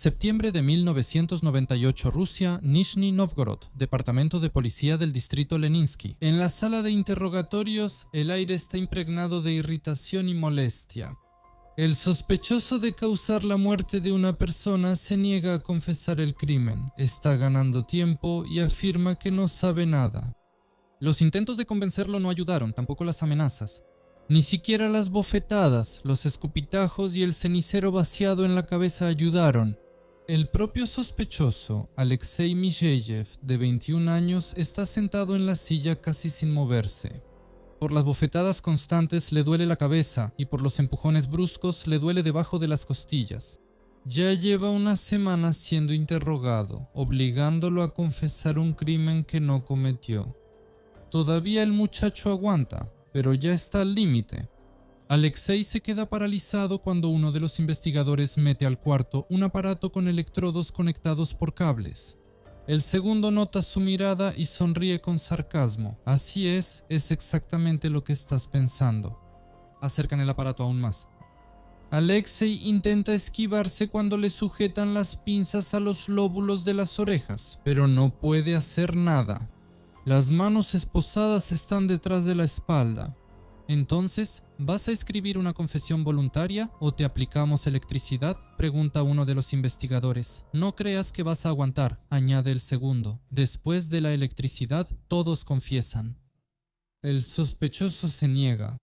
Septiembre de 1998, Rusia, Nizhny Novgorod, departamento de policía del distrito Leninsky. En la sala de interrogatorios, el aire está impregnado de irritación y molestia. El sospechoso de causar la muerte de una persona se niega a confesar el crimen, está ganando tiempo y afirma que no sabe nada. Los intentos de convencerlo no ayudaron, tampoco las amenazas. Ni siquiera las bofetadas, los escupitajos y el cenicero vaciado en la cabeza ayudaron. El propio sospechoso, Alexei Mijeyev, de 21 años, está sentado en la silla casi sin moverse. Por las bofetadas constantes le duele la cabeza y por los empujones bruscos le duele debajo de las costillas. Ya lleva unas semanas siendo interrogado, obligándolo a confesar un crimen que no cometió. Todavía el muchacho aguanta, pero ya está al límite. Alexei se queda paralizado cuando uno de los investigadores mete al cuarto un aparato con electrodos conectados por cables. El segundo nota su mirada y sonríe con sarcasmo. Así es exactamente lo que estás pensando. Acercan el aparato aún más. Alexei intenta esquivarse cuando le sujetan las pinzas a los lóbulos de las orejas, pero no puede hacer nada. Las manos esposadas están detrás de la espalda. Entonces, ¿vas a escribir una confesión voluntaria o te aplicamos electricidad?, pregunta uno de los investigadores. No creas que vas a aguantar, añade el segundo. Después de la electricidad, todos confiesan. El sospechoso se niega.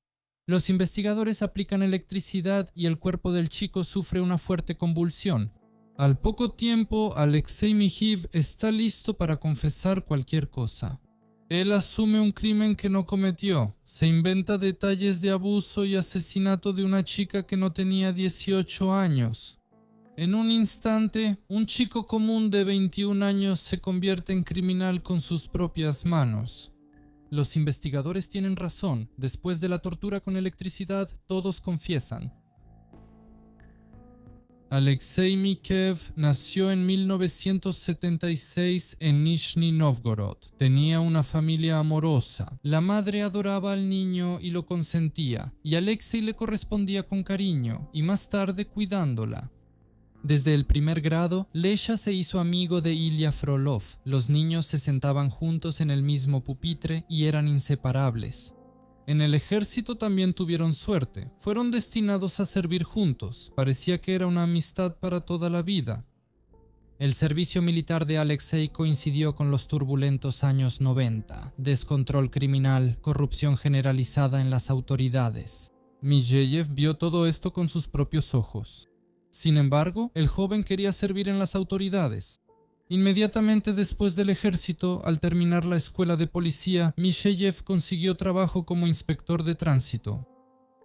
Los investigadores aplican electricidad y el cuerpo del chico sufre una fuerte convulsión. Al poco tiempo, Alexei Mijiv está listo para confesar cualquier cosa. Él asume un crimen que no cometió, se inventa detalles de abuso y asesinato de una chica que no tenía 18 años. En un instante, un chico común de 21 años se convierte en criminal con sus propias manos. Los investigadores tienen razón, después de la tortura con electricidad, todos confiesan. Alexei Mijeyev nació en 1976 en Nizhny Novgorod. Tenía una familia amorosa. La madre adoraba al niño y lo consentía, y Alexei le correspondía con cariño, y más tarde cuidándola. Desde el primer grado, Lesha se hizo amigo de Ilya Frolov. Los niños se sentaban juntos en el mismo pupitre y eran inseparables. En el ejército también tuvieron suerte. Fueron destinados a servir juntos. Parecía que era una amistad para toda la vida. El servicio militar de Alexei coincidió con los turbulentos años 90. Descontrol criminal, corrupción generalizada en las autoridades. Mijeyev vio todo esto con sus propios ojos. Sin embargo, el joven quería servir en las autoridades. Inmediatamente después del ejército, al terminar la escuela de policía, Mijeyev consiguió trabajo como inspector de tránsito.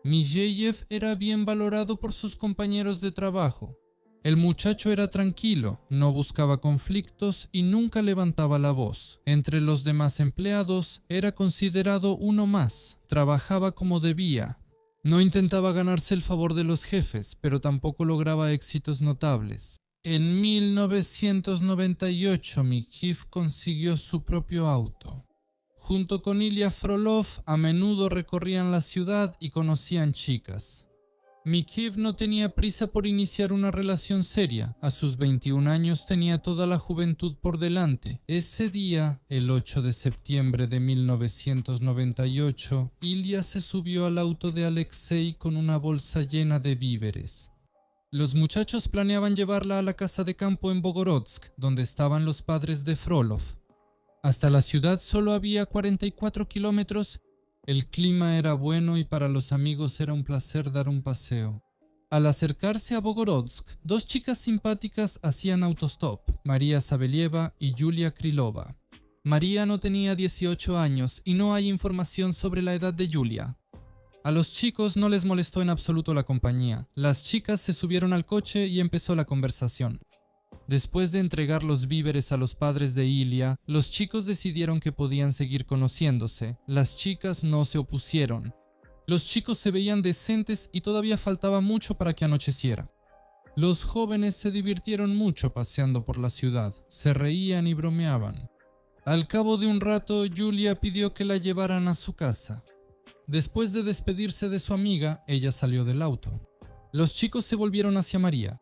Mijeyev era bien valorado por sus compañeros de trabajo. El muchacho era tranquilo, no buscaba conflictos y nunca levantaba la voz. Entre los demás empleados, era considerado uno más, trabajaba como debía. No intentaba ganarse el favor de los jefes, pero tampoco lograba éxitos notables. En 1998, Mijiv consiguió su propio auto. Junto con Ilya Frolov, a menudo recorrían la ciudad y conocían chicas. Mijiv no tenía prisa por iniciar una relación seria. A sus 21 años tenía toda la juventud por delante. Ese día, el 8 de septiembre de 1998, Ilya se subió al auto de Alexei con una bolsa llena de víveres. Los muchachos planeaban llevarla a la casa de campo en Bogorodsk, donde estaban los padres de Frolov. Hasta la ciudad solo había 44 kilómetros. El clima era bueno y para los amigos era un placer dar un paseo. Al acercarse a Bogorodsk, dos chicas simpáticas hacían autostop, María Sabelieva y Yulia Krylova. María no tenía 18 años y no hay información sobre la edad de Yulia. A los chicos no les molestó en absoluto la compañía. Las chicas se subieron al coche y empezó la conversación. Después de entregar los víveres a los padres de Ilya, los chicos decidieron que podían seguir conociéndose. Las chicas no se opusieron. Los chicos se veían decentes y todavía faltaba mucho para que anocheciera. Los jóvenes se divirtieron mucho paseando por la ciudad. Se reían y bromeaban. Al cabo de un rato, Yulia pidió que la llevaran a su casa. Después de despedirse de su amiga, ella salió del auto. Los chicos se volvieron hacia María.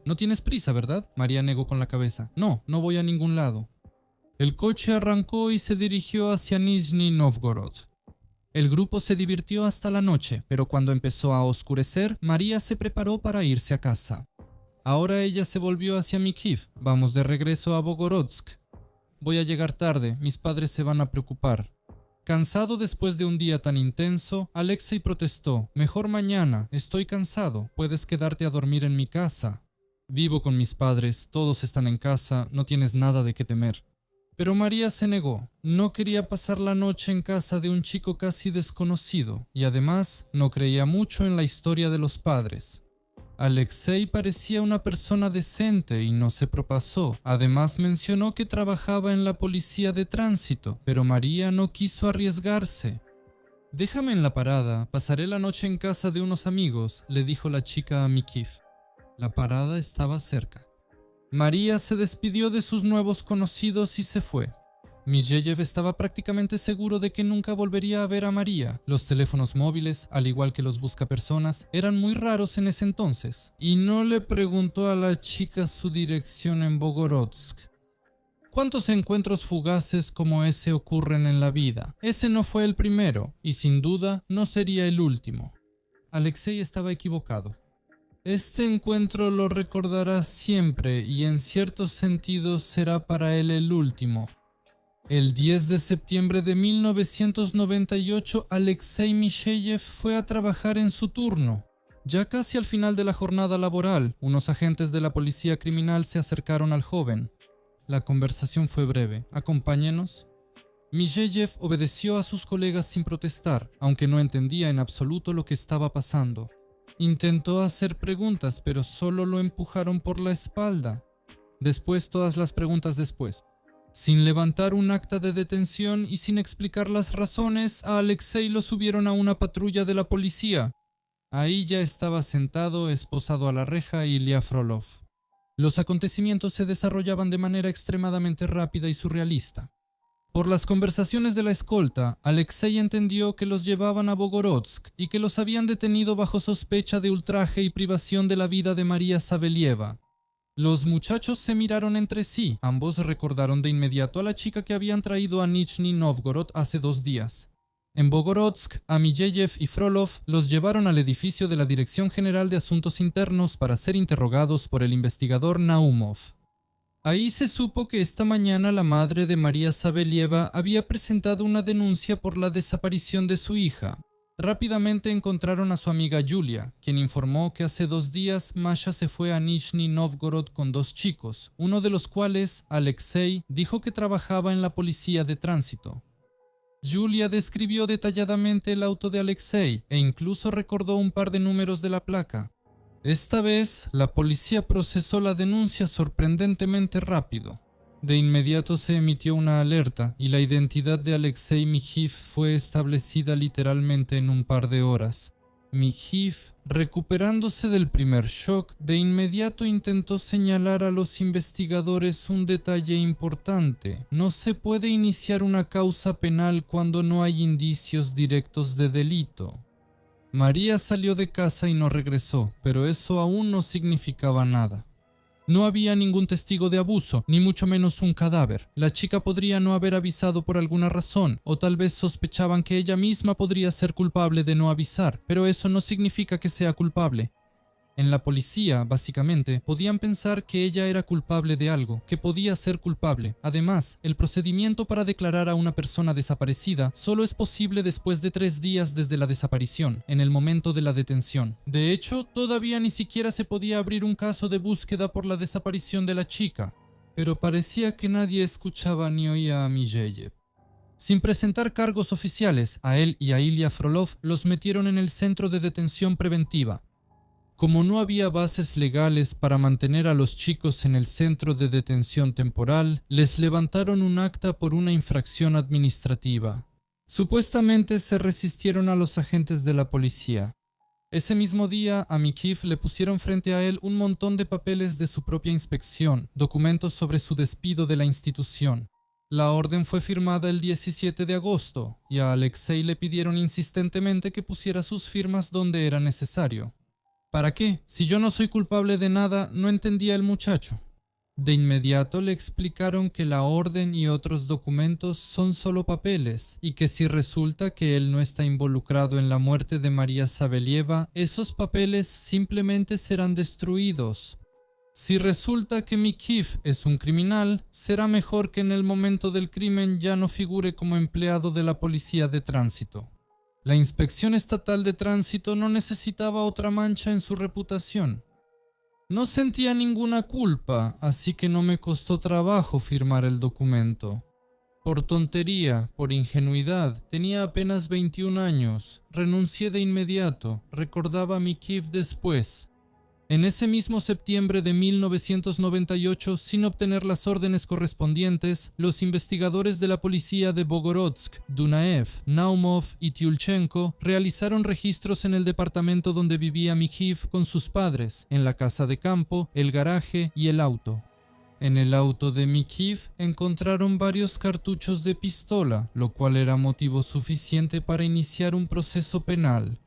No tienes prisa, ¿verdad? María negó con la cabeza. No, no voy a ningún lado. El coche arrancó y se dirigió hacia Nizhny Novgorod. El grupo se divirtió hasta la noche, pero cuando empezó a oscurecer, María se preparó para irse a casa. Ahora ella se volvió hacia Mykiv. Vamos de regreso a Bogorodsk. Voy a llegar tarde, mis padres se van a preocupar. Cansado después de un día tan intenso, Alexei protestó. Mejor mañana, estoy cansado, puedes quedarte a dormir en mi casa. Vivo con mis padres, todos están en casa, no tienes nada de qué temer. Pero María se negó. No quería pasar la noche en casa de un chico casi desconocido, y además no creía mucho en la historia de los padres. Alexei parecía una persona decente y no se propasó. Además mencionó que trabajaba en la policía de tránsito, pero María no quiso arriesgarse. «Déjame en la parada, pasaré la noche en casa de unos amigos», le dijo la chica a Mykiv. La parada estaba cerca. María se despidió de sus nuevos conocidos y se fue. Mijeyev estaba prácticamente seguro de que nunca volvería a ver a María. Los teléfonos móviles, al igual que los buscapersonas, eran muy raros en ese entonces, y no le preguntó a la chica su dirección en Bogorodsk. ¿Cuántos encuentros fugaces como ese ocurren en la vida? Ese no fue el primero, y sin duda no sería el último. Alexei estaba equivocado. Este encuentro lo recordará siempre y en cierto sentido será para él el último. El 10 de septiembre de 1998, Alexei Mijeyev fue a trabajar en su turno. Ya casi al final de la jornada laboral, unos agentes de la policía criminal se acercaron al joven. La conversación fue breve. «Acompáñenos». Mijeyev obedeció a sus colegas sin protestar, aunque no entendía en absoluto lo que estaba pasando. Intentó hacer preguntas, pero solo lo empujaron por la espalda. Después, todas las preguntas después. Sin levantar un acta de detención y sin explicar las razones, a Alexei lo subieron a una patrulla de la policía. Ahí ya estaba sentado, esposado a la reja, Ilya Frolov. Los acontecimientos se desarrollaban de manera extremadamente rápida y surrealista. Por las conversaciones de la escolta, Alexei entendió que los llevaban a Bogorodsk y que los habían detenido bajo sospecha de ultraje y privación de la vida de María Savelieva. Los muchachos se miraron entre sí. Ambos recordaron de inmediato a la chica que habían traído a Nizhny Novgorod hace 2 días. En Bogorodsk, a Mijeyev y Frolov los llevaron al edificio de la Dirección General de Asuntos Internos para ser interrogados por el investigador Naumov. Ahí se supo que esta mañana la madre de María Savelieva había presentado una denuncia por la desaparición de su hija. Rápidamente encontraron a su amiga Yulia, quien informó que hace 2 días Masha se fue a Nizhny Novgorod con 2 chicos, uno de los cuales, Alexei, dijo que trabajaba en la policía de tránsito. Yulia describió detalladamente el auto de Alexei e incluso recordó un par de números de la placa. Esta vez, la policía procesó la denuncia sorprendentemente rápido. De inmediato se emitió una alerta y la identidad de Alexei Mijiv fue establecida literalmente en un par de horas. Mijiv, recuperándose del primer shock, de inmediato intentó señalar a los investigadores un detalle importante. No se puede iniciar una causa penal cuando no hay indicios directos de delito. María salió de casa y no regresó, pero eso aún no significaba nada. No había ningún testigo de abuso, ni mucho menos un cadáver. La chica podría no haber avisado por alguna razón, o tal vez sospechaban que ella misma podría ser culpable de no avisar, pero eso no significa que sea culpable. En la policía, básicamente, podían pensar que ella era culpable de algo, que podía ser culpable. Además, el procedimiento para declarar a una persona desaparecida solo es posible después de 3 días desde la desaparición, en el momento de la detención. De hecho, todavía ni siquiera se podía abrir un caso de búsqueda por la desaparición de la chica. Pero parecía que nadie escuchaba ni oía a Mijeyev. Sin presentar cargos oficiales, a él y a Ilya Frolov los metieron en el centro de detención preventiva. Como no había bases legales para mantener a los chicos en el centro de detención temporal, les levantaron un acta por una infracción administrativa. Supuestamente se resistieron a los agentes de la policía. Ese mismo día, a Mikiv le pusieron frente a él un montón de papeles de su propia inspección, documentos sobre su despido de la institución. La orden fue firmada el 17 de agosto, y a Alexei le pidieron insistentemente que pusiera sus firmas donde era necesario. ¿Para qué? Si yo no soy culpable de nada, no entendía el muchacho. De inmediato le explicaron que la orden y otros documentos son solo papeles y que si resulta que él no está involucrado en la muerte de María Sabelieva, esos papeles simplemente serán destruidos. Si resulta que Mikiv es un criminal, será mejor que en el momento del crimen ya no figure como empleado de la policía de tránsito. La Inspección Estatal de Tránsito no necesitaba otra mancha en su reputación. No sentía ninguna culpa, así que no me costó trabajo firmar el documento. Por tontería, por ingenuidad, tenía apenas 21 años. Renuncié de inmediato, recordaba Mikiv después. En ese mismo septiembre de 1998, sin obtener las órdenes correspondientes, los investigadores de la policía de Bogorodsk, Dunaev, Naumov y Tiulchenko realizaron registros en el departamento donde vivía Mikiv con sus padres, en la casa de campo, el garaje y el auto. En el auto de Mikiv encontraron varios cartuchos de pistola, lo cual era motivo suficiente para iniciar un proceso penal.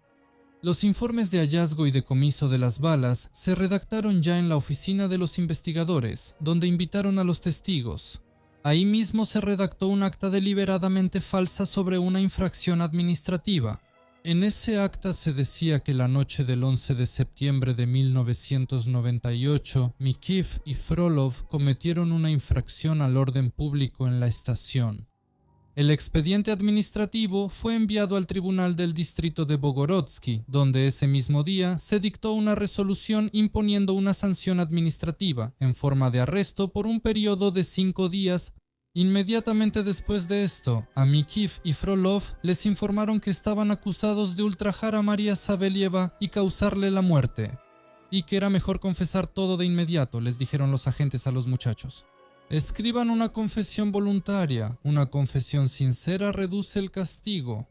Los informes de hallazgo y decomiso de las balas se redactaron ya en la oficina de los investigadores, donde invitaron a los testigos. Ahí mismo se redactó un acta deliberadamente falsa sobre una infracción administrativa. En ese acta se decía que la noche del 11 de septiembre de 1998, Mikiv y Frolov cometieron una infracción al orden público en la estación. El expediente administrativo fue enviado al tribunal del distrito de Bogorodsky, donde ese mismo día se dictó una resolución imponiendo una sanción administrativa en forma de arresto por un periodo de 5 días. Inmediatamente después de esto, a Mikiv y Frolov les informaron que estaban acusados de ultrajar a María Sabelieva y causarle la muerte, y que era mejor confesar todo de inmediato, les dijeron los agentes a los muchachos. Escriban una confesión voluntaria, una confesión sincera reduce el castigo.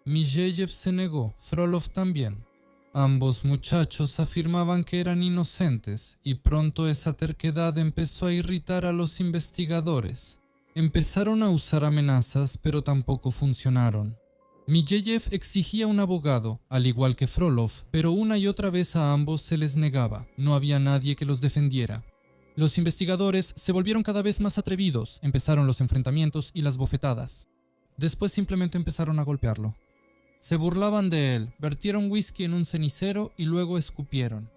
Mijeyev se negó, Frolov también. Ambos muchachos afirmaban que eran inocentes y pronto esa terquedad empezó a irritar a los investigadores. Empezaron a usar amenazas, pero tampoco funcionaron. Mijeyev exigía un abogado, al igual que Frolov, pero una y otra vez a ambos se les negaba, no había nadie que los defendiera. Los investigadores se volvieron cada vez más atrevidos, empezaron los enfrentamientos y las bofetadas. Después simplemente empezaron a golpearlo. Se burlaban de él, vertieron whisky en un cenicero y luego escupieron.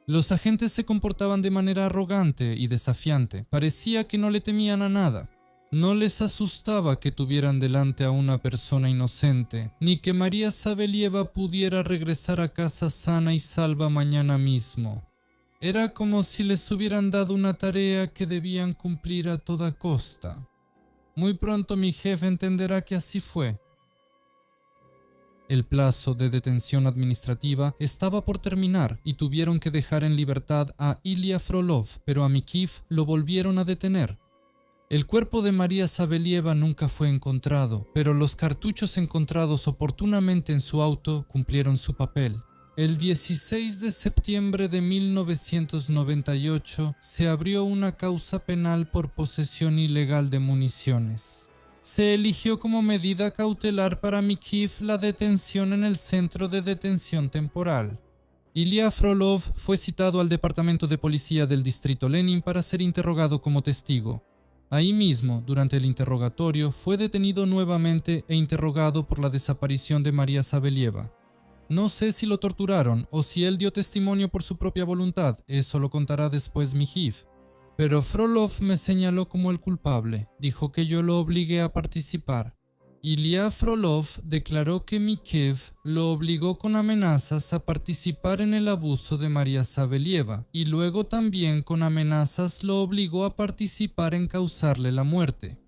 Los agentes se comportaban de manera arrogante y desafiante, parecía que no le temían a nada. No les asustaba que tuvieran delante a una persona inocente, ni que María Sabelieva pudiera regresar a casa sana y salva mañana mismo. Era como si les hubieran dado una tarea que debían cumplir a toda costa. Muy pronto mi jefe entenderá que así fue. El plazo de detención administrativa estaba por terminar y tuvieron que dejar en libertad a Ilya Frolov, pero a Mikiv lo volvieron a detener. El cuerpo de María Sabelieva nunca fue encontrado, pero los cartuchos encontrados oportunamente en su auto cumplieron su papel. El 16 de septiembre de 1998 se abrió una causa penal por posesión ilegal de municiones. Se eligió como medida cautelar para Mikiv la detención en el centro de detención temporal. Ilya Frolov fue citado al departamento de policía del distrito Lenin para ser interrogado como testigo. Ahí mismo, durante el interrogatorio, fue detenido nuevamente e interrogado por la desaparición de María Sabelieva. No sé si lo torturaron o si él dio testimonio por su propia voluntad, eso lo contará después Mikiv. Pero Frolov me señaló como el culpable, dijo que yo lo obligué a participar. Ilya Frolov declaró que Mikiv lo obligó con amenazas a participar en el abuso de María Sabelieva y luego también con amenazas lo obligó a participar en causarle la muerte.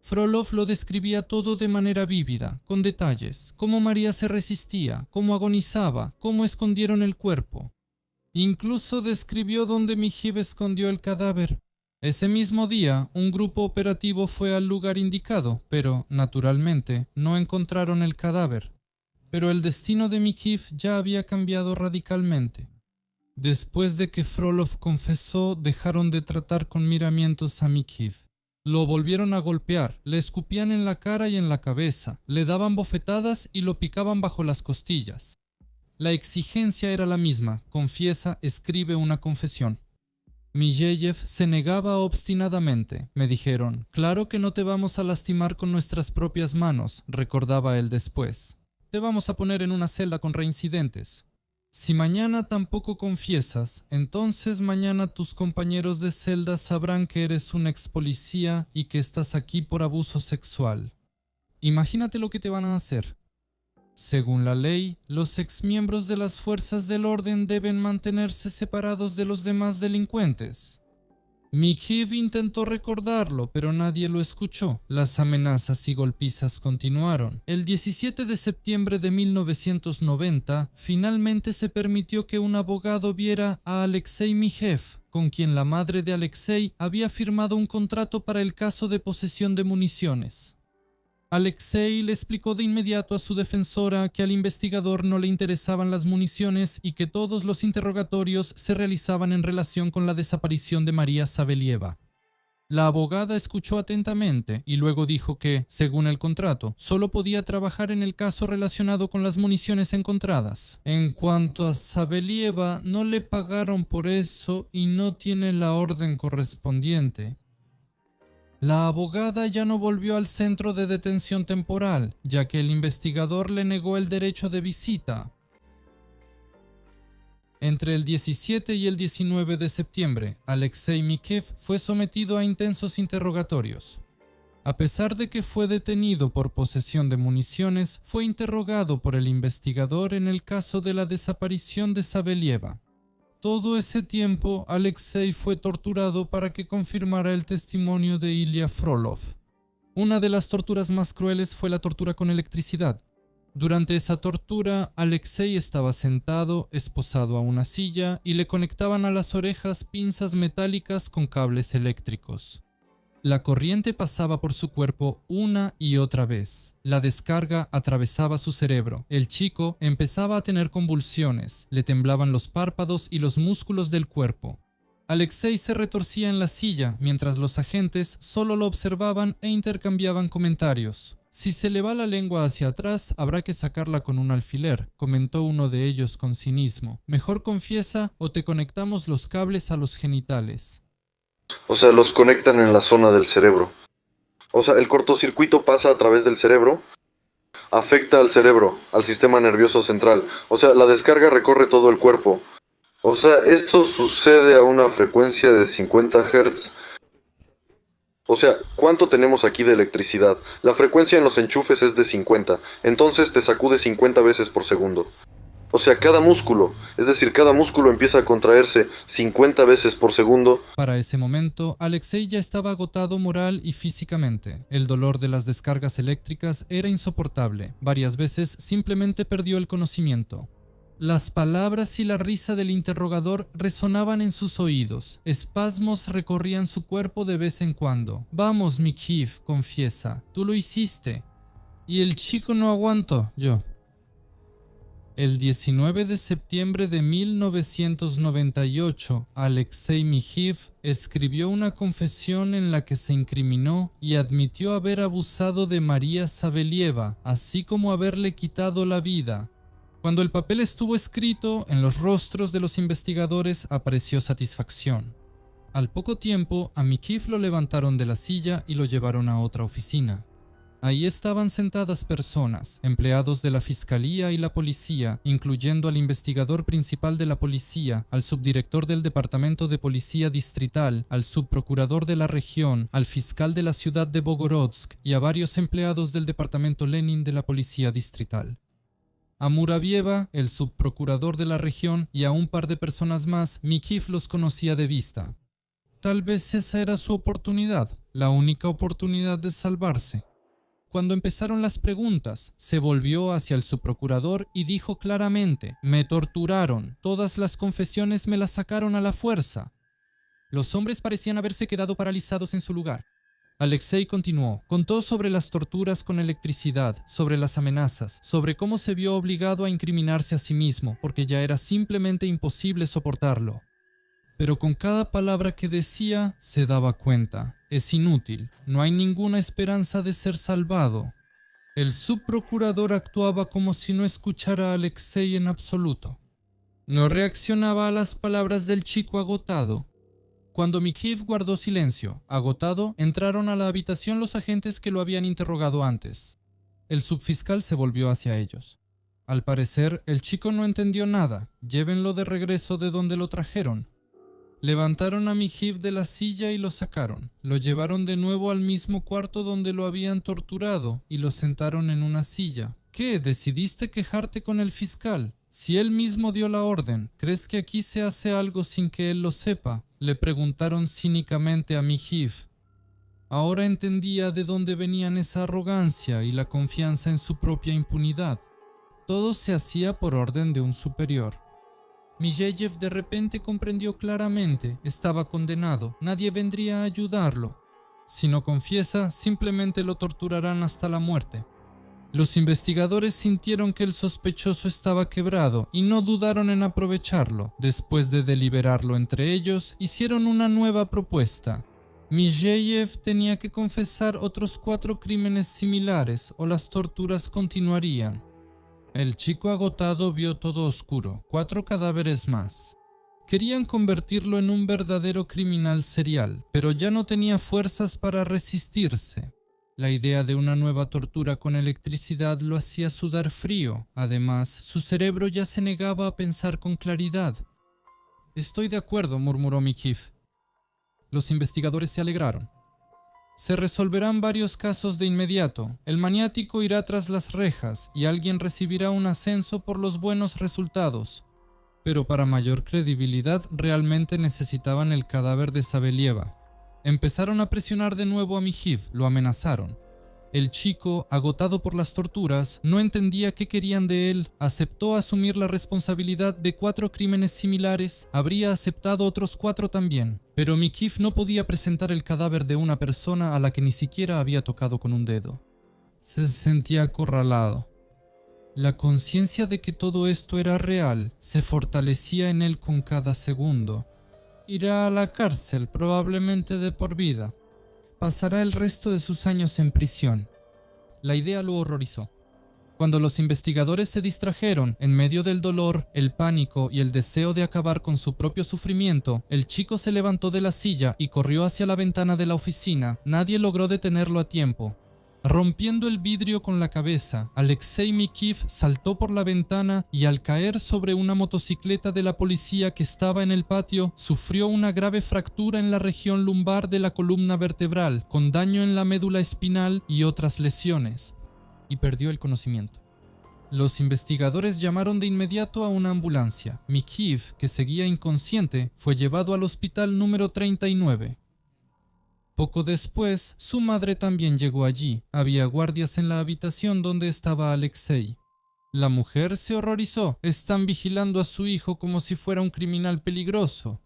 Frolov lo describía todo de manera vívida, con detalles, cómo María se resistía, cómo agonizaba, cómo escondieron el cuerpo. Incluso describió dónde Mikiv escondió el cadáver. Ese mismo día, un grupo operativo fue al lugar indicado, pero, naturalmente, no encontraron el cadáver. Pero el destino de Mikiv ya había cambiado radicalmente. Después de que Frolov confesó, dejaron de tratar con miramientos a Mikiv. Lo volvieron a golpear, le escupían en la cara y en la cabeza, le daban bofetadas y lo picaban bajo las costillas. La exigencia era la misma: confiesa, escribe una confesión. Miyeyev se negaba obstinadamente. Me dijeron: claro que no te vamos a lastimar con nuestras propias manos, recordaba él después. Te vamos a poner en una celda con reincidentes. Si mañana tampoco confiesas, entonces mañana tus compañeros de celda sabrán que eres un ex policía y que estás aquí por abuso sexual. Imagínate lo que te van a hacer. Según la ley, los exmiembros de las fuerzas del orden deben mantenerse separados de los demás delincuentes. Mikhiv intentó recordarlo, pero nadie lo escuchó. Las amenazas y golpizas continuaron. El 17 de septiembre de 1990, finalmente se permitió que un abogado viera a Alexei Mikhev, con quien la madre de Alexei había firmado un contrato para el caso de posesión de municiones. Alexei le explicó de inmediato a su defensora que al investigador no le interesaban las municiones y que todos los interrogatorios se realizaban en relación con la desaparición de María Savelieva. La abogada escuchó atentamente y luego dijo que, según el contrato, solo podía trabajar en el caso relacionado con las municiones encontradas. En cuanto a Savelieva, no le pagaron por eso y no tiene la orden correspondiente. La abogada ya no volvió al centro de detención temporal, ya que el investigador le negó el derecho de visita. Entre el 17 y el 19 de septiembre, Alexei Mikhev fue sometido a intensos interrogatorios. A pesar de que fue detenido por posesión de municiones, fue interrogado por el investigador en el caso de la desaparición de Savelieva. Todo ese tiempo, Alexei fue torturado para que confirmara el testimonio de Ilya Frolov. Una de las torturas más crueles fue la tortura con electricidad. Durante esa tortura, Alexei estaba sentado, esposado a una silla, y le conectaban a las orejas pinzas metálicas con cables eléctricos. La corriente pasaba por su cuerpo una y otra vez. La descarga atravesaba su cerebro. El chico empezaba a tener convulsiones, le temblaban los párpados y los músculos del cuerpo. Alexei se retorcía en la silla, mientras los agentes solo lo observaban e intercambiaban comentarios. Si se le va la lengua hacia atrás, habrá que sacarla con un alfiler, comentó uno de ellos con cinismo. Mejor confiesa o te conectamos los cables a los genitales. O sea, los conectan en la zona del cerebro. O sea, el cortocircuito pasa a través del cerebro, afecta al cerebro, al sistema nervioso central. O sea, la descarga recorre todo el cuerpo. O sea, esto sucede a una frecuencia de 50 Hz. O sea, ¿cuánto tenemos aquí de electricidad? La frecuencia en los enchufes es de 50, entonces te sacude 50 veces por segundo. O sea, cada músculo, es decir, cada músculo empieza a contraerse 50 veces por segundo. Para ese momento, Alexei ya estaba agotado moral y físicamente. El dolor de las descargas eléctricas era insoportable. Varias veces simplemente perdió el conocimiento. Las palabras y la risa del interrogador resonaban en sus oídos. Espasmos recorrían su cuerpo de vez en cuando. Vamos, Mikhiv, confiesa, tú lo hiciste. Y el chico no aguantó, yo. El 19 de septiembre de 1998, Alexei Mikhiv escribió una confesión en la que se incriminó y admitió haber abusado de María Savelieva, así como haberle quitado la vida. Cuando el papel estuvo escrito, en los rostros de los investigadores apareció satisfacción. Al poco tiempo, a Mikhiv lo levantaron de la silla y lo llevaron a otra oficina. Ahí estaban sentadas personas, empleados de la fiscalía y la policía, incluyendo al investigador principal de la policía, al subdirector del departamento de policía distrital, al subprocurador de la región, al fiscal de la ciudad de Bogorodsk y a varios empleados del departamento Lenin de la policía distrital. A Muravieva, el subprocurador de la región, y a un par de personas más, Mikhiv los conocía de vista. Tal vez esa era su oportunidad, la única oportunidad de salvarse. Cuando empezaron las preguntas, se volvió hacia el subprocurador y dijo claramente: «Me torturaron, todas las confesiones me las sacaron a la fuerza». Los hombres parecían haberse quedado paralizados en su lugar. Alexei continuó, contó sobre las torturas con electricidad, sobre las amenazas, sobre cómo se vio obligado a incriminarse a sí mismo, porque ya era simplemente imposible soportarlo. Pero con cada palabra que decía, se daba cuenta. Es inútil, no hay ninguna esperanza de ser salvado. El subprocurador actuaba como si no escuchara a Alexei en absoluto. No reaccionaba a las palabras del chico agotado. Cuando Mikheev guardó silencio, agotado, entraron a la habitación los agentes que lo habían interrogado antes. El subfiscal se volvió hacia ellos. Al parecer, el chico no entendió nada. Llévenlo de regreso de donde lo trajeron. Levantaron a Mikheev de la silla y lo sacaron. Lo llevaron de nuevo al mismo cuarto donde lo habían torturado y lo sentaron en una silla. ¿Qué? ¿Decidiste quejarte con el fiscal? Si él mismo dio la orden, ¿crees que aquí se hace algo sin que él lo sepa? Le preguntaron cínicamente a Mikheev. Ahora entendía de dónde venían esa arrogancia y la confianza en su propia impunidad. Todo se hacía por orden de un superior. Mijeyev de repente comprendió claramente, estaba condenado, nadie vendría a ayudarlo. Si no confiesa, simplemente lo torturarán hasta la muerte. Los investigadores sintieron que el sospechoso estaba quebrado y no dudaron en aprovecharlo. Después de deliberarlo entre ellos, hicieron una nueva propuesta. Mijeyev tenía que confesar otros 4 crímenes similares o las torturas continuarían. El chico agotado vio todo oscuro, 4 cadáveres más. Querían convertirlo en un verdadero criminal serial, pero ya no tenía fuerzas para resistirse. La idea de una nueva tortura con electricidad lo hacía sudar frío. Además, su cerebro ya se negaba a pensar con claridad. «Estoy de acuerdo», murmuró Mikheev. Los investigadores se alegraron. Se resolverán varios casos de inmediato. El maniático irá tras las rejas y alguien recibirá un ascenso por los buenos resultados. Pero para mayor credibilidad realmente necesitaban el cadáver de Sabelieva. Empezaron a presionar de nuevo a Mikheev, lo amenazaron. El chico, agotado por las torturas, no entendía qué querían de él, aceptó asumir la responsabilidad de 4 crímenes similares, habría aceptado otros 4 también. Pero Mikheev no podía presentar el cadáver de una persona a la que ni siquiera había tocado con un dedo. Se sentía acorralado. La conciencia de que todo esto era real se fortalecía en él con cada segundo. Irá a la cárcel, probablemente de por vida. Pasará el resto de sus años en prisión. La idea lo horrorizó. Cuando los investigadores se distrajeron, en medio del dolor, el pánico y el deseo de acabar con su propio sufrimiento, el chico se levantó de la silla y corrió hacia la ventana de la oficina. Nadie logró detenerlo a tiempo. Rompiendo el vidrio con la cabeza, Alexei Mikheev saltó por la ventana y al caer sobre una motocicleta de la policía que estaba en el patio, sufrió una grave fractura en la región lumbar de la columna vertebral, con daño en la médula espinal y otras lesiones, y perdió el conocimiento. Los investigadores llamaron de inmediato a una ambulancia. Mikheev, que seguía inconsciente, fue llevado al hospital número 39. Poco después, su madre también llegó allí. Había guardias en la habitación donde estaba Alexei. La mujer se horrorizó. Están vigilando a su hijo como si fuera un criminal peligroso.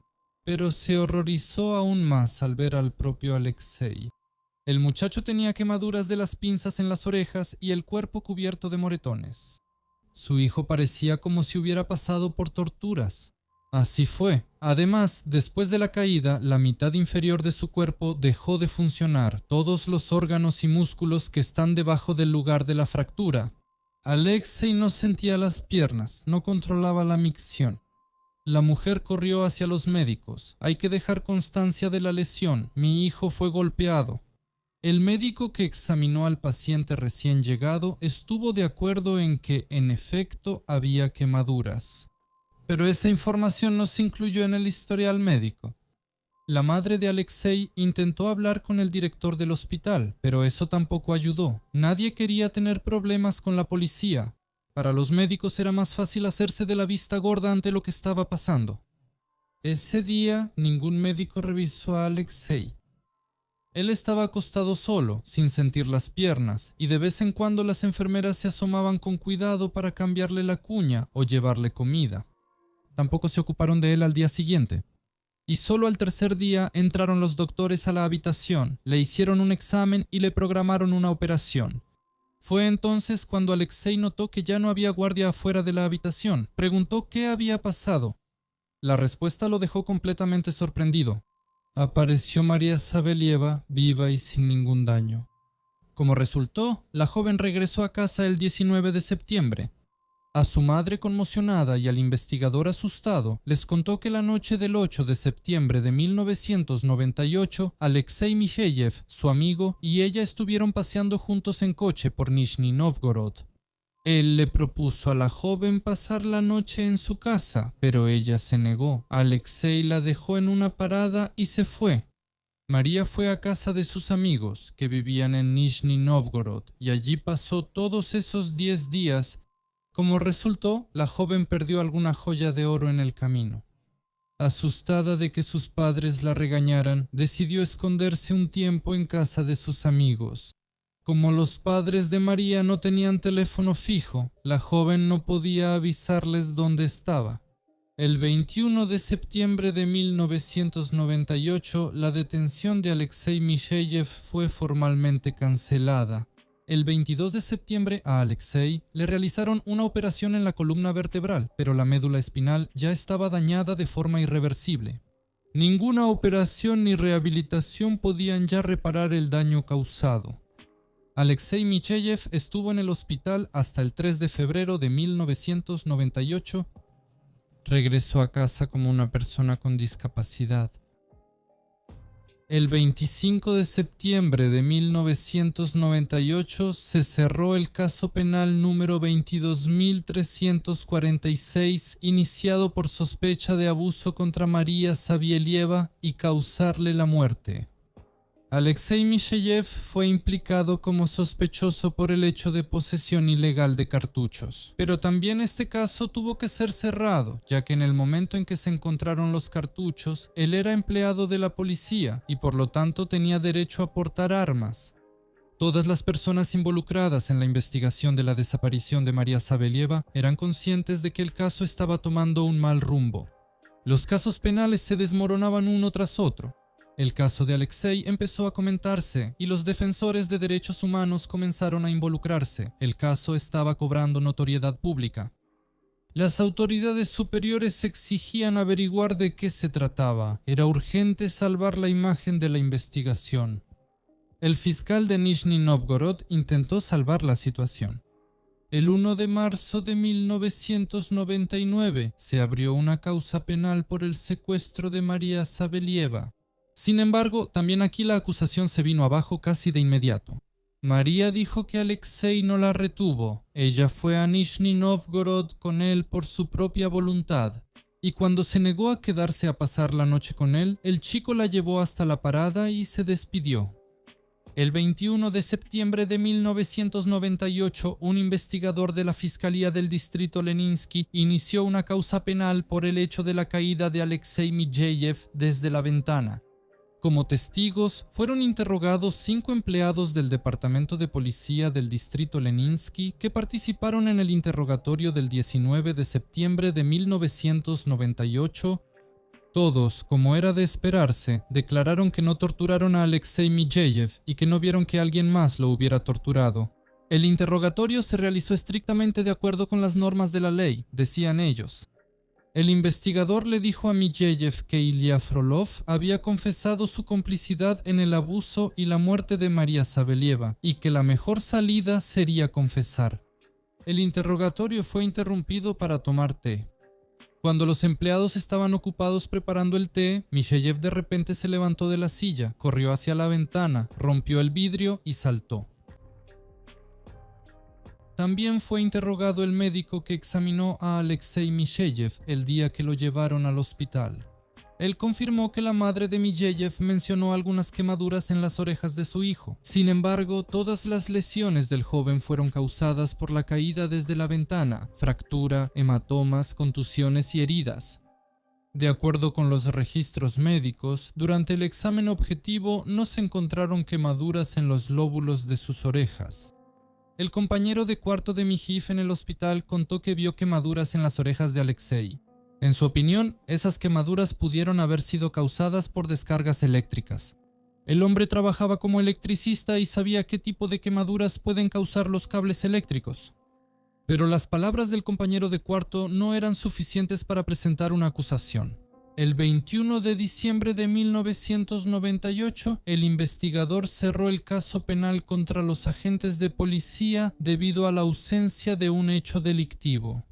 Pero se horrorizó aún más al ver al propio Alexei. El muchacho tenía quemaduras de las pinzas en las orejas y el cuerpo cubierto de moretones. Su hijo parecía como si hubiera pasado por torturas. Así fue. Además, después de la caída, la mitad inferior de su cuerpo dejó de funcionar, todos los órganos y músculos que están debajo del lugar de la fractura. Alexei no sentía las piernas, no controlaba la micción. La mujer corrió hacia los médicos. Hay que dejar constancia de la lesión. Mi hijo fue golpeado. El médico que examinó al paciente recién llegado estuvo de acuerdo en que, en efecto, había quemaduras. Pero esa información no se incluyó en el historial médico. La madre de Alexei intentó hablar con el director del hospital, pero eso tampoco ayudó. Nadie quería tener problemas con la policía. Para los médicos era más fácil hacerse de la vista gorda ante lo que estaba pasando. Ese día, ningún médico revisó a Alexei. Él estaba acostado solo, sin sentir las piernas, y de vez en cuando las enfermeras se asomaban con cuidado para cambiarle la cuña o llevarle comida. Tampoco se ocuparon de él al día siguiente. Y solo al tercer día entraron los doctores a la habitación, le hicieron un examen y le programaron una operación. Fue entonces cuando Alexei notó que ya no había guardia afuera de la habitación. Preguntó qué había pasado. La respuesta lo dejó completamente sorprendido. Apareció María Sabelieva, viva y sin ningún daño. Como resultó, la joven regresó a casa el 19 de septiembre. A su madre conmocionada y al investigador asustado, les contó que la noche del 8 de septiembre de 1998, Alexei Micheyev, su amigo, y ella estuvieron paseando juntos en coche por Nizhny Novgorod. Él le propuso a la joven pasar la noche en su casa, pero ella se negó. Alexei la dejó en una parada y se fue. María fue a casa de sus amigos, que vivían en Nizhny Novgorod, y allí pasó todos esos 10 días. Como resultó, la joven perdió alguna joya de oro en el camino. Asustada de que sus padres la regañaran, decidió esconderse un tiempo en casa de sus amigos. Como los padres de María no tenían teléfono fijo, la joven no podía avisarles dónde estaba. El 21 de septiembre de 1998, la detención de Alexei Micheyev fue formalmente cancelada. El 22 de septiembre a Alexei le realizaron una operación en la columna vertebral, pero la médula espinal ya estaba dañada de forma irreversible. Ninguna operación ni rehabilitación podían ya reparar el daño causado. Alexei Micheyev estuvo en el hospital hasta el 3 de febrero de 1998. Regresó a casa como una persona con discapacidad. El 25 de septiembre de 1998 se cerró el caso penal número 22.346 iniciado por sospecha de abuso contra María Savielieva y causarle la muerte. Alexei Micheyev fue implicado como sospechoso por el hecho de posesión ilegal de cartuchos. Pero también este caso tuvo que ser cerrado, ya que en el momento en que se encontraron los cartuchos, él era empleado de la policía y por lo tanto tenía derecho a portar armas. Todas las personas involucradas en la investigación de la desaparición de María Savielieva eran conscientes de que el caso estaba tomando un mal rumbo. Los casos penales se desmoronaban uno tras otro. El caso de Alexei empezó a comentarse y los defensores de derechos humanos comenzaron a involucrarse. El caso estaba cobrando notoriedad pública. Las autoridades superiores exigían averiguar de qué se trataba. Era urgente salvar la imagen de la investigación. El fiscal de Nizhny Novgorod intentó salvar la situación. El 1 de marzo de 1999 se abrió una causa penal por el secuestro de María Savielieva. Sin embargo, también aquí la acusación se vino abajo casi de inmediato. María dijo que Alexei no la retuvo. Ella fue a Nizhny Novgorod con él por su propia voluntad. Y cuando se negó a quedarse a pasar la noche con él, el chico la llevó hasta la parada y se despidió. El 21 de septiembre de 1998, un investigador de la Fiscalía del Distrito Leninsky inició una causa penal por el hecho de la caída de Alexei Micheyev desde la ventana. Como testigos, fueron interrogados 5 empleados del Departamento de Policía del Distrito Leninsky que participaron en el interrogatorio del 19 de septiembre de 1998. Todos, como era de esperarse, declararon que no torturaron a Alexei Micheyev y que no vieron que alguien más lo hubiera torturado. El interrogatorio se realizó estrictamente de acuerdo con las normas de la ley, decían ellos. El investigador le dijo a Micheyev que Ilya Frolov había confesado su complicidad en el abuso y la muerte de María Savielieva y que la mejor salida sería confesar. El interrogatorio fue interrumpido para tomar té. Cuando los empleados estaban ocupados preparando el té, Micheyev de repente se levantó de la silla, corrió hacia la ventana, rompió el vidrio y saltó. También fue interrogado el médico que examinó a Alexei Micheyev el día que lo llevaron al hospital. Él confirmó que la madre de Micheyev mencionó algunas quemaduras en las orejas de su hijo. Sin embargo, todas las lesiones del joven fueron causadas por la caída desde la ventana, fractura, hematomas, contusiones y heridas. De acuerdo con los registros médicos, durante el examen objetivo no se encontraron quemaduras en los lóbulos de sus orejas. El compañero de cuarto de Mijiv en el hospital contó que vio quemaduras en las orejas de Alexei. En su opinión, esas quemaduras pudieron haber sido causadas por descargas eléctricas. El hombre trabajaba como electricista y sabía qué tipo de quemaduras pueden causar los cables eléctricos. Pero las palabras del compañero de cuarto no eran suficientes para presentar una acusación. El 21 de diciembre de 1998, el investigador cerró el caso penal contra los agentes de policía debido a la ausencia de un hecho delictivo.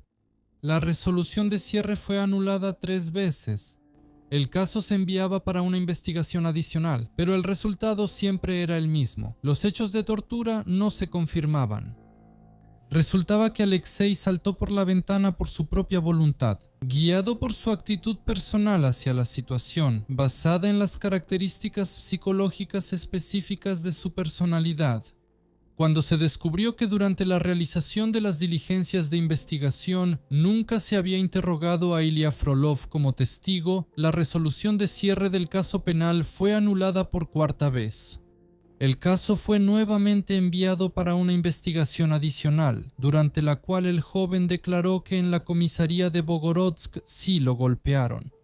La resolución de cierre fue anulada 3 veces. El caso se enviaba para una investigación adicional, pero el resultado siempre era el mismo. Los hechos de tortura no se confirmaban. Resultaba que Alexei saltó por la ventana por su propia voluntad, guiado por su actitud personal hacia la situación, basada en las características psicológicas específicas de su personalidad. Cuando se descubrió que durante la realización de las diligencias de investigación nunca se había interrogado a Ilya Frolov como testigo, la resolución de cierre del caso penal fue anulada por 4ª vez. El caso fue nuevamente enviado para una investigación adicional, durante la cual el joven declaró que en la comisaría de Bogorodsk sí lo golpearon.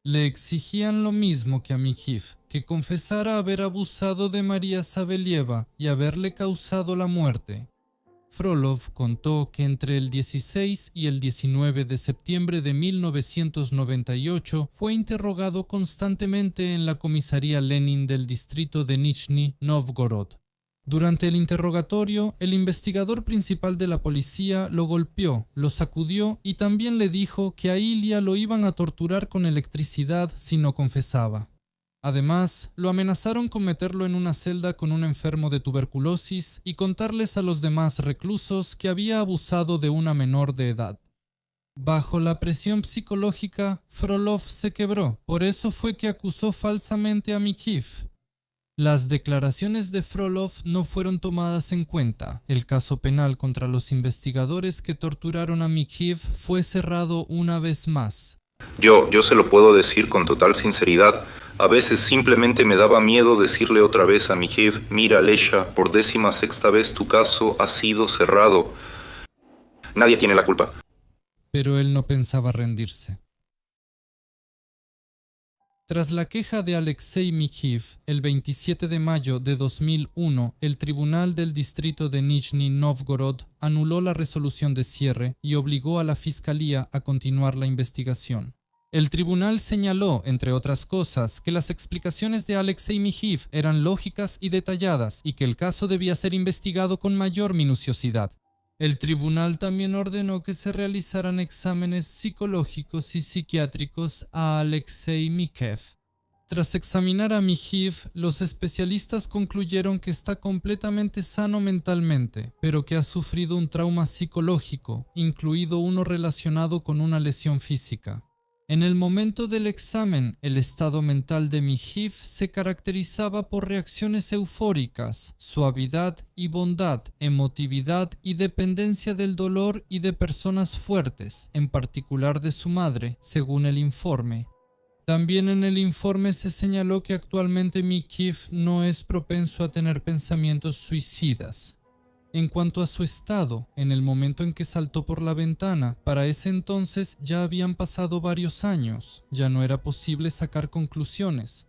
Le exigían lo mismo que a Mikhiv, que confesara haber abusado de María Sabelieva y haberle causado la muerte. Frolov contó que entre el 16 y el 19 de septiembre de 1998 fue interrogado constantemente en la comisaría Lenin del distrito de Nizhny Novgorod. Durante el interrogatorio, el investigador principal de la policía lo golpeó, lo sacudió y también le dijo que a Ilya lo iban a torturar con electricidad si no confesaba. Además, lo amenazaron con meterlo en una celda con un enfermo de tuberculosis y contarles a los demás reclusos que había abusado de una menor de edad. Bajo la presión psicológica, Frolov se quebró, por eso fue que acusó falsamente a Mikhiv. Las declaraciones de Frolov no fueron tomadas en cuenta. El caso penal contra los investigadores que torturaron a Mikhiv fue cerrado una vez más. Yo se lo puedo decir con total sinceridad. A veces simplemente me daba miedo decirle otra vez a Mikhiv: mira, Lesha, por 16ª vez tu caso ha sido cerrado. Nadie tiene la culpa. Pero él no pensaba rendirse. Tras la queja de Alexei Mikhiv, el 27 de mayo de 2001, el Tribunal del Distrito de Nizhny Novgorod anuló la resolución de cierre y obligó a la Fiscalía a continuar la investigación. El tribunal señaló, entre otras cosas, que las explicaciones de Alexei Mikhiv eran lógicas y detalladas y que el caso debía ser investigado con mayor minuciosidad. El tribunal también ordenó que se realizaran exámenes psicológicos y psiquiátricos a Alexei Mikhiv. Tras examinar a Mikhiv, los especialistas concluyeron que está completamente sano mentalmente, pero que ha sufrido un trauma psicológico, incluido uno relacionado con una lesión física. En el momento del examen, el estado mental de Mikhiv se caracterizaba por reacciones eufóricas, suavidad y bondad, emotividad y dependencia del dolor y de personas fuertes, en particular de su madre, según el informe. También en el informe se señaló que actualmente Mikhiv no es propenso a tener pensamientos suicidas. En cuanto a su estado, en el momento en que saltó por la ventana, para ese entonces ya habían pasado varios años, ya no era posible sacar conclusiones.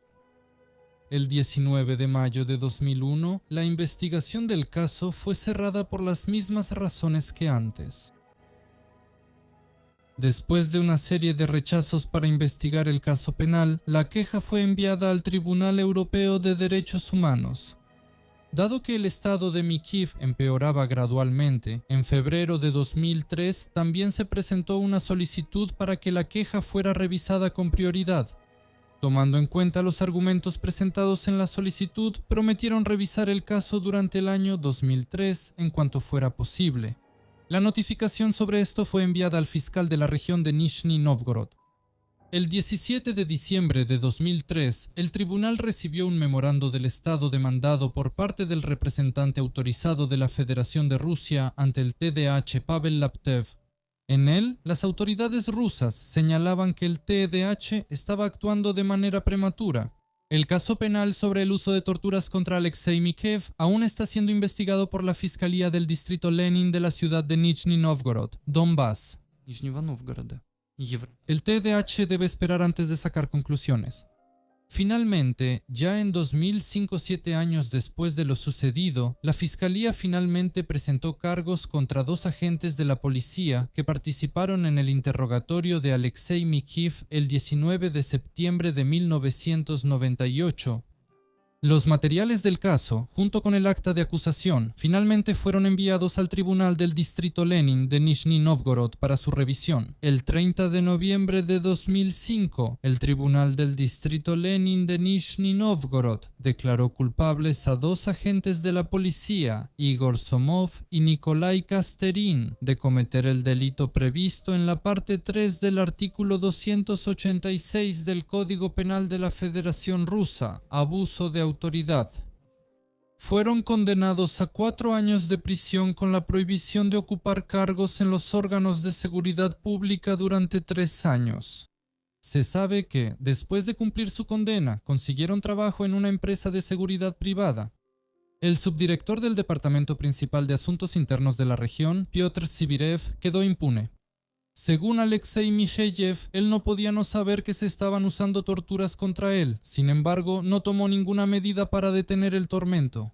El 19 de mayo de 2001, la investigación del caso fue cerrada por las mismas razones que antes. Después de una serie de rechazos para investigar el caso penal, la queja fue enviada al Tribunal Europeo de Derechos Humanos. Dado que el estado de Mikhiv empeoraba gradualmente, en febrero de 2003 también se presentó una solicitud para que la queja fuera revisada con prioridad. Tomando en cuenta los argumentos presentados en la solicitud, prometieron revisar el caso durante el año 2003 en cuanto fuera posible. La notificación sobre esto fue enviada al fiscal de la región de Nizhny Novgorod. El 17 de diciembre de 2003, el tribunal recibió un memorando del Estado demandado por parte del representante autorizado de la Federación de Rusia ante el TDH Pavel Laptev. En él, las autoridades rusas señalaban que el TDH estaba actuando de manera prematura. El caso penal sobre el uso de torturas contra Alexei Mikhiv aún está siendo investigado por la Fiscalía del Distrito Lenin de la ciudad de Nizhny Novgorod, Donbass. El TDH debe esperar antes de sacar conclusiones. Finalmente, ya en 2005, 7 años después de lo sucedido, la Fiscalía finalmente presentó cargos contra 2 agentes de la policía que participaron en el interrogatorio de Alexei Mikheev el 19 de septiembre de 1998. Los materiales del caso, junto con el acta de acusación, finalmente fueron enviados al Tribunal del Distrito Lenin de Nizhny Novgorod para su revisión. El 30 de noviembre de 2005, el Tribunal del Distrito Lenin de Nizhny Novgorod declaró culpables a 2 agentes de la policía, Igor Somov y Nikolai Kasterin, de cometer el delito previsto en la parte 3 del artículo 286 del Código Penal de la Federación Rusa, abuso de autoridad. Fueron condenados a 4 años de prisión con la prohibición de ocupar cargos en los órganos de seguridad pública durante 3 años. Se sabe que, después de cumplir su condena, consiguieron trabajo en una empresa de seguridad privada. El subdirector del Departamento Principal de Asuntos Internos de la región, Piotr Sibirev, quedó impune. Según Alexei Misheyev, él no podía no saber que se estaban usando torturas contra él, sin embargo, no tomó ninguna medida para detener el tormento.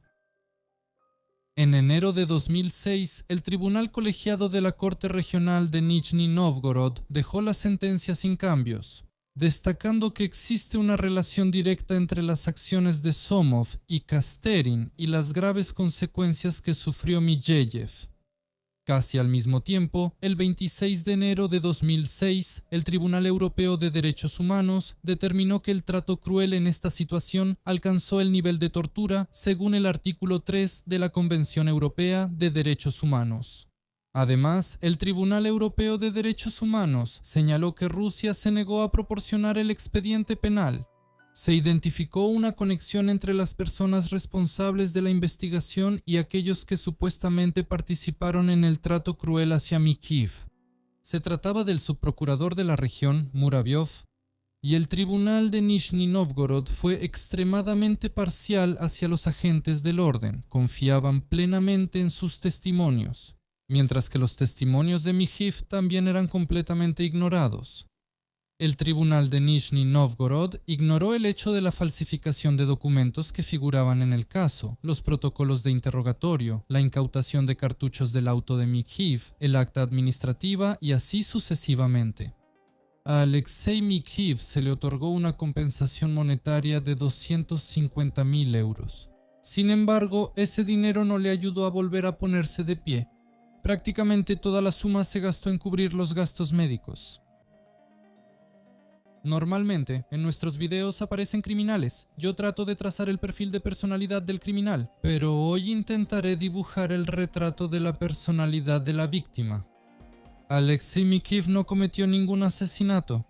En enero de 2006, el Tribunal Colegiado de la Corte Regional de Nizhny Novgorod dejó la sentencia sin cambios, destacando que existe una relación directa entre las acciones de Somov y Kasterin y las graves consecuencias que sufrió Misheyev. Casi al mismo tiempo, el 26 de enero de 2006, el Tribunal Europeo de Derechos Humanos determinó que el trato cruel en esta situación alcanzó el nivel de tortura según el artículo 3 de la Convención Europea de Derechos Humanos. Además, el Tribunal Europeo de Derechos Humanos señaló que Rusia se negó a proporcionar el expediente penal. Se identificó una conexión entre las personas responsables de la investigación y aquellos que supuestamente participaron en el trato cruel hacia Mikheev. Se trataba del subprocurador de la región, Muravyov, y el tribunal de Nizhny Novgorod fue extremadamente parcial hacia los agentes del orden, confiaban plenamente en sus testimonios, mientras que los testimonios de Mikheev también eran completamente ignorados. El tribunal de Nizhny Novgorod ignoró el hecho de la falsificación de documentos que figuraban en el caso, los protocolos de interrogatorio, la incautación de cartuchos del auto de Mikheev, el acta administrativa y así sucesivamente. A Alexei Mikheev se le otorgó una compensación monetaria de 250.000 euros. Sin embargo, ese dinero no le ayudó a volver a ponerse de pie. Prácticamente toda la suma se gastó en cubrir los gastos médicos. Normalmente, en nuestros videos aparecen criminales. Yo trato de trazar el perfil de personalidad del criminal, pero hoy intentaré dibujar el retrato de la personalidad de la víctima. Alexei Mikheev no cometió ningún asesinato.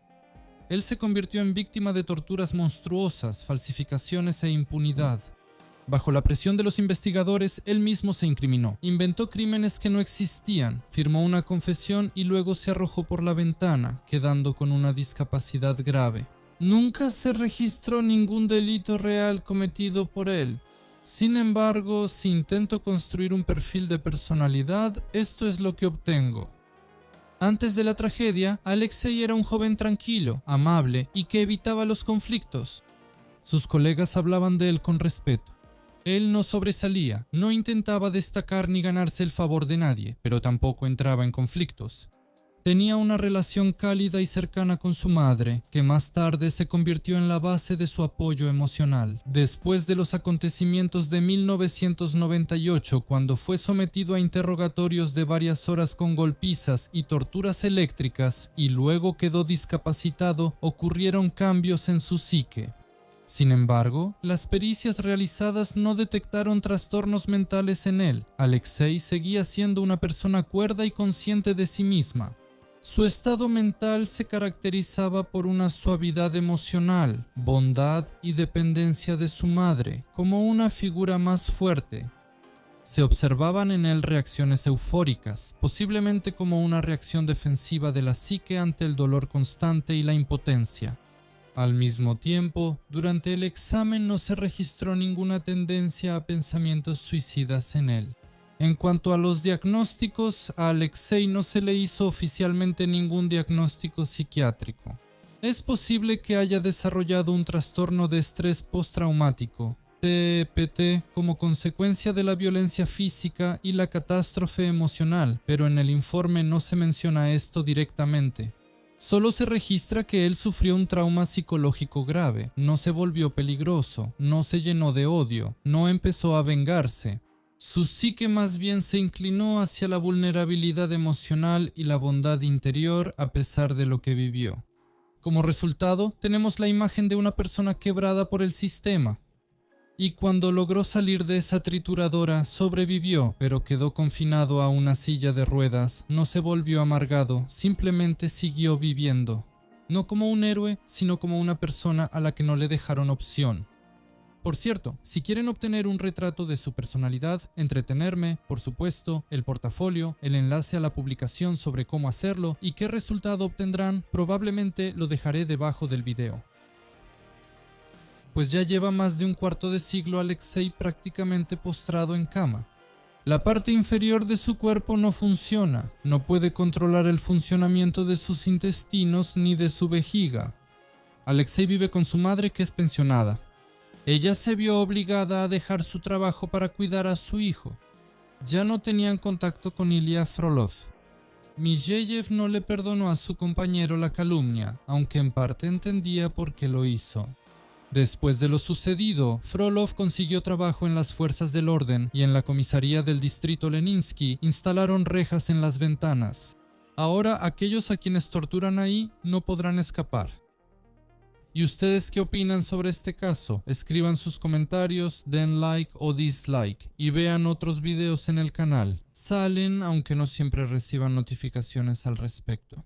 Él se convirtió en víctima de torturas monstruosas, falsificaciones e impunidad. Bajo la presión de los investigadores, él mismo se incriminó. Inventó crímenes que no existían, firmó una confesión y luego se arrojó por la ventana, quedando con una discapacidad grave. Nunca se registró ningún delito real cometido por él. Sin embargo, si intento construir un perfil de personalidad, esto es lo que obtengo. Antes de la tragedia, Alexei era un joven tranquilo, amable y que evitaba los conflictos. Sus colegas hablaban de él con respeto. Él no sobresalía, no intentaba destacar ni ganarse el favor de nadie, pero tampoco entraba en conflictos. Tenía una relación cálida y cercana con su madre, que más tarde se convirtió en la base de su apoyo emocional. Después de los acontecimientos de 1998, cuando fue sometido a interrogatorios de varias horas con golpizas y torturas eléctricas, y luego quedó discapacitado, ocurrieron cambios en su psique. Sin embargo, las pericias realizadas no detectaron trastornos mentales en él. Alexei seguía siendo una persona cuerda y consciente de sí misma. Su estado mental se caracterizaba por una suavidad emocional, bondad y dependencia de su madre, como una figura más fuerte. Se observaban en él reacciones eufóricas, posiblemente como una reacción defensiva de la psique ante el dolor constante y la impotencia. Al mismo tiempo, durante el examen no se registró ninguna tendencia a pensamientos suicidas en él. En cuanto a los diagnósticos, a Alexei no se le hizo oficialmente ningún diagnóstico psiquiátrico. Es posible que haya desarrollado un trastorno de estrés postraumático, TEPT, como consecuencia de la violencia física y la catástrofe emocional, pero en el informe no se menciona esto directamente. Solo se registra que él sufrió un trauma psicológico grave, no se volvió peligroso, no se llenó de odio, no empezó a vengarse. Su psique más bien se inclinó hacia la vulnerabilidad emocional y la bondad interior a pesar de lo que vivió. Como resultado, tenemos la imagen de una persona quebrada por el sistema. Y cuando logró salir de esa trituradora, sobrevivió, pero quedó confinado a una silla de ruedas, no se volvió amargado, simplemente siguió viviendo. No como un héroe, sino como una persona a la que no le dejaron opción. Por cierto, si quieren obtener un retrato de su personalidad, entretenerme, por supuesto, el portafolio, el enlace a la publicación sobre cómo hacerlo y qué resultado obtendrán, probablemente lo dejaré debajo del video. Pues ya lleva más de un cuarto de siglo Alexei prácticamente postrado en cama. La parte inferior de su cuerpo no funciona, no puede controlar el funcionamiento de sus intestinos ni de su vejiga. Alexei vive con su madre, que es pensionada. Ella se vio obligada a dejar su trabajo para cuidar a su hijo. Ya no tenían contacto con Ilya Frolov. Mijeyev no le perdonó a su compañero la calumnia, aunque en parte entendía por qué lo hizo. Después de lo sucedido, Frolov consiguió trabajo en las fuerzas del orden y en la comisaría del distrito Leninsky instalaron rejas en las ventanas. Ahora aquellos a quienes torturan ahí no podrán escapar. ¿Y ustedes qué opinan sobre este caso? Escriban sus comentarios, den like o dislike y vean otros videos en el canal. Salen aunque no siempre reciban notificaciones al respecto.